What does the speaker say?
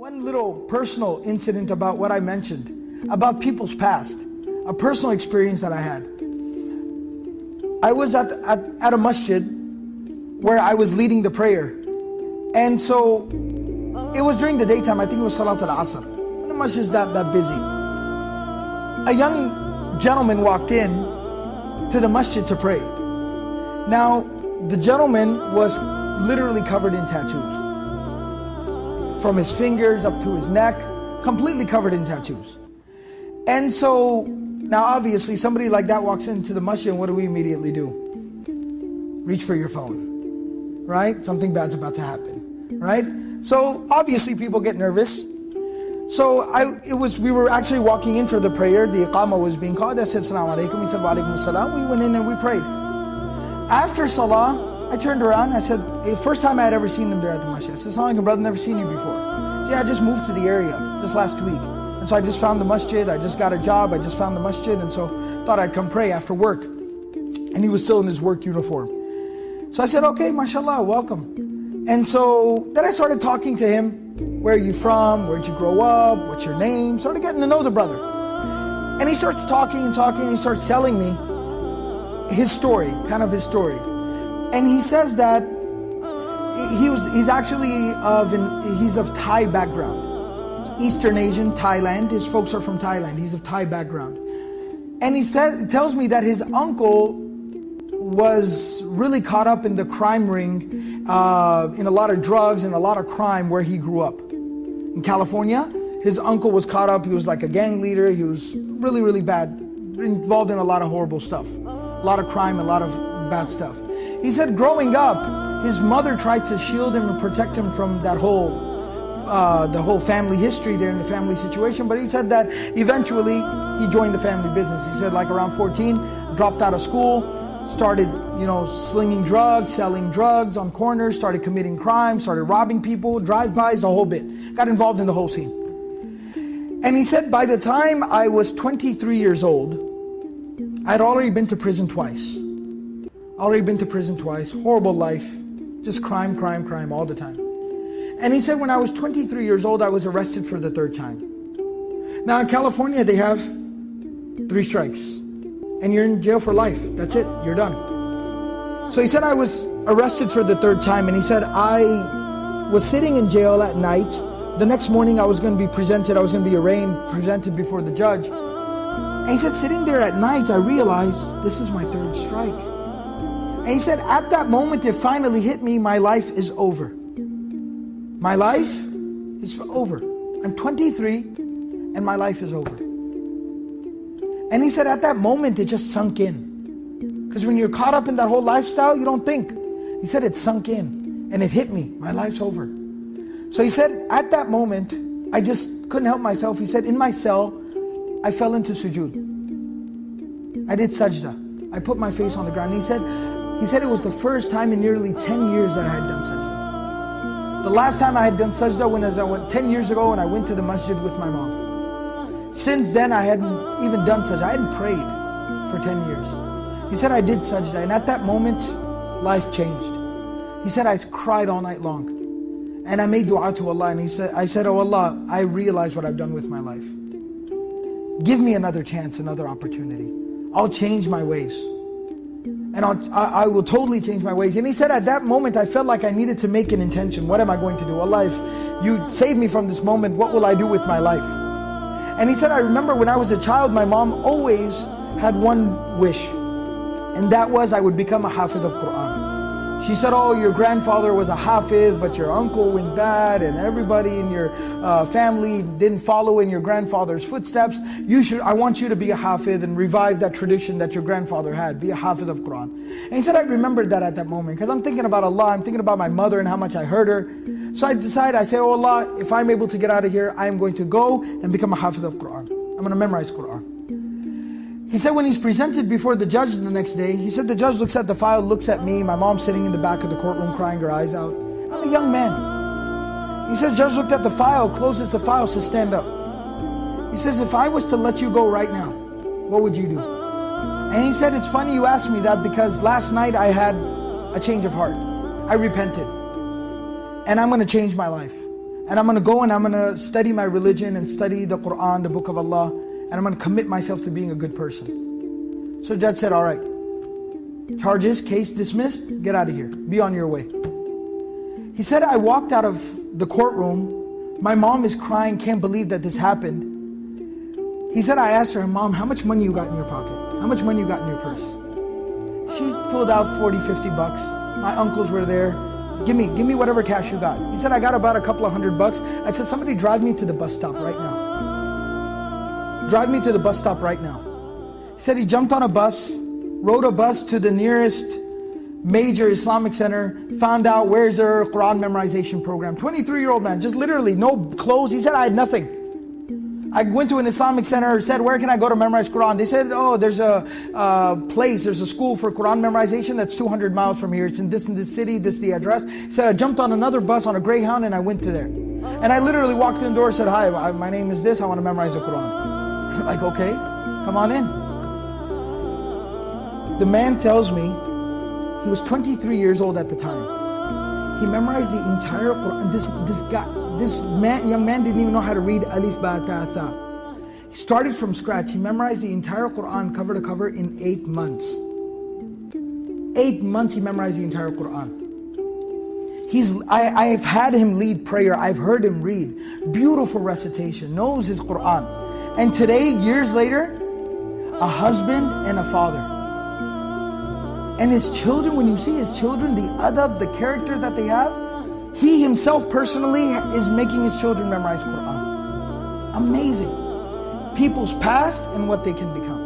One little personal incident about what I mentioned, about people's past, a personal experience that I had. I was at a masjid where I was leading the prayer. And so, it was during the daytime, I think it was Salat al-Asr. And the masjid is that busy. A young gentleman walked in to the masjid to pray. Now, the gentleman was literally covered in tattoos. From his fingers up to his neck, completely covered in tattoos. And so, now obviously somebody like that walks into the masjid, and what do we immediately do? Reach for your phone, right? Something bad's about to happen, right? So obviously people get nervous. So we were actually walking in for the prayer, the iqamah was being called. I said, Assalamu alaikum, he said, Wa alaikum assalam. We went in and we prayed. After salah, I turned around, I said, first time I had ever seen him there at the masjid. I said, Assalamu alaikum, brother, never seen you before. He said, I just moved to the area, just last week. And so I just found the masjid, I just got a job, I just found the masjid, and so thought I'd come pray after work. And he was still in his work uniform. So I said, okay, mashallah, welcome. And so then I started talking to him, where are you from, where'd you grow up, what's your name, started getting to know the brother. And he starts talking and talking, and he starts telling me his story, kind of his story. And he says that he's of Thai background. Eastern Asian, Thailand. His folks are from Thailand. He's of Thai background. And he tells me that his uncle was really caught up in the crime ring, in a lot of drugs and a lot of crime where he grew up. In California, his uncle was caught up. He was like a gang leader. He was really, really bad, involved in a lot of horrible stuff. A lot of crime, a lot of bad stuff. He said growing up, his mother tried to shield him and protect him from that the whole family history there in the family situation. But he said that eventually he joined the family business. He said like around 14, dropped out of school, started, slinging drugs, selling drugs on corners, started committing crimes, started robbing people, drive-bys, the whole bit. Got involved in the whole scene. And he said by the time I was 23 years old, I'd already been to prison twice. Horrible life, just crime all the time. And he said when I was 23 years old, I was arrested for the third time. Now in California, they have 3 strikes. And you're in jail for life. That's it, you're done. So he said I was arrested for the third time, and he said I was sitting in jail at night. The next morning I was going to be presented, I was going to be arraigned, presented before the judge. And he said sitting there at night, I realized this is my 3rd strike. And he said at that moment it finally hit me, my life is over. My life is over. I'm 23 and my life is over. And he said at that moment it just sunk in. Because when you're caught up in that whole lifestyle, you don't think. He said it sunk in and it hit me. My life's over. So he said at that moment, I just couldn't help myself. He said in my cell, I fell into sujood. I did sajda. I put my face on the ground. He said it was the first time in nearly 10 years that I had done sajda. The last time I had done sajda was 10 years ago when I went to the masjid with my mom. Since then I hadn't even done sajda. I hadn't prayed for 10 years. He said I did sajda, and at that moment life changed. He said I cried all night long. And I made dua to Allah, and I said, oh Allah, I realize what I've done with my life. Give me another chance, another opportunity. I'll change my ways. And I will totally change my ways. And he said at that moment I felt like I needed to make an intention. What am I going to do? Allah, if you save me from this moment, what will I do with my life? And he said, I remember when I was a child, my mom always had one wish. And that was I would become a Hafidz Al-Qur'an. She said, oh, your grandfather was a Hafidz, but your uncle went bad, and everybody in your family didn't follow in your grandfather's footsteps. I want you to be a Hafidz and revive that tradition that your grandfather had. Be a Hafidz of Qur'an. And he said, I remembered that at that moment, because I'm thinking about Allah, I'm thinking about my mother and how much I hurt her. So I said, oh Allah, if I'm able to get out of here, I am going to go and become a Hafidz of Qur'an. I'm going to memorize Qur'an. He said when he's presented before the judge the next day, he said the judge looks at the file, looks at me, my mom sitting in the back of the courtroom crying her eyes out. I'm a young man. He said the judge looked at the file, closes the file, says stand up. He says if I was to let you go right now, what would you do? And he said it's funny you asked me that because last night I had a change of heart. I repented. And I'm going to change my life. And I'm going to go and I'm going to study my religion and study the Qur'an, the book of Allah. And I'm going to commit myself to being a good person. So the judge said, all right. Charges, case dismissed, get out of here. Be on your way. He said, I walked out of the courtroom. My mom is crying, can't believe that this happened. He said, I asked her, Mom, how much money you got in your pocket? How much money you got in your purse? She pulled out 40, 50 bucks. My uncles were there. Give me whatever cash you got. He said, I got about a couple of $100. I said, somebody drive me to the bus stop right now. Drive me to the bus stop right now. He said he jumped on a bus, rode a bus to the nearest major Islamic center, found out where's their Quran memorization program. 23-year-old man, just literally no clothes. He said, I had nothing. I went to an Islamic center, said, where can I go to memorize Quran? They said, oh, there's a place, there's a school for Quran memorization that's 200 miles from here. It's in this city, this is the address. He said, I jumped on another bus on a Greyhound and I went to there. And I literally walked in the door and said, hi, my name is this, I want to memorize the Quran. Like, okay, come on in. The man tells me, he was 23 years old at the time. He memorized the entire Quran. This young man didn't even know how to read Alif, Ba, Ta, Tha. He started from scratch. He memorized the entire Quran cover to cover in 8 months. 8 months he memorized the entire Quran. I've had him lead prayer. I've heard him read. Beautiful recitation. Knows his Quran. And today, years later, a husband and a father. And his children, when you see his children, the adab, the character that they have, he himself personally is making his children memorize Quran. Amazing. People's past and what they can become.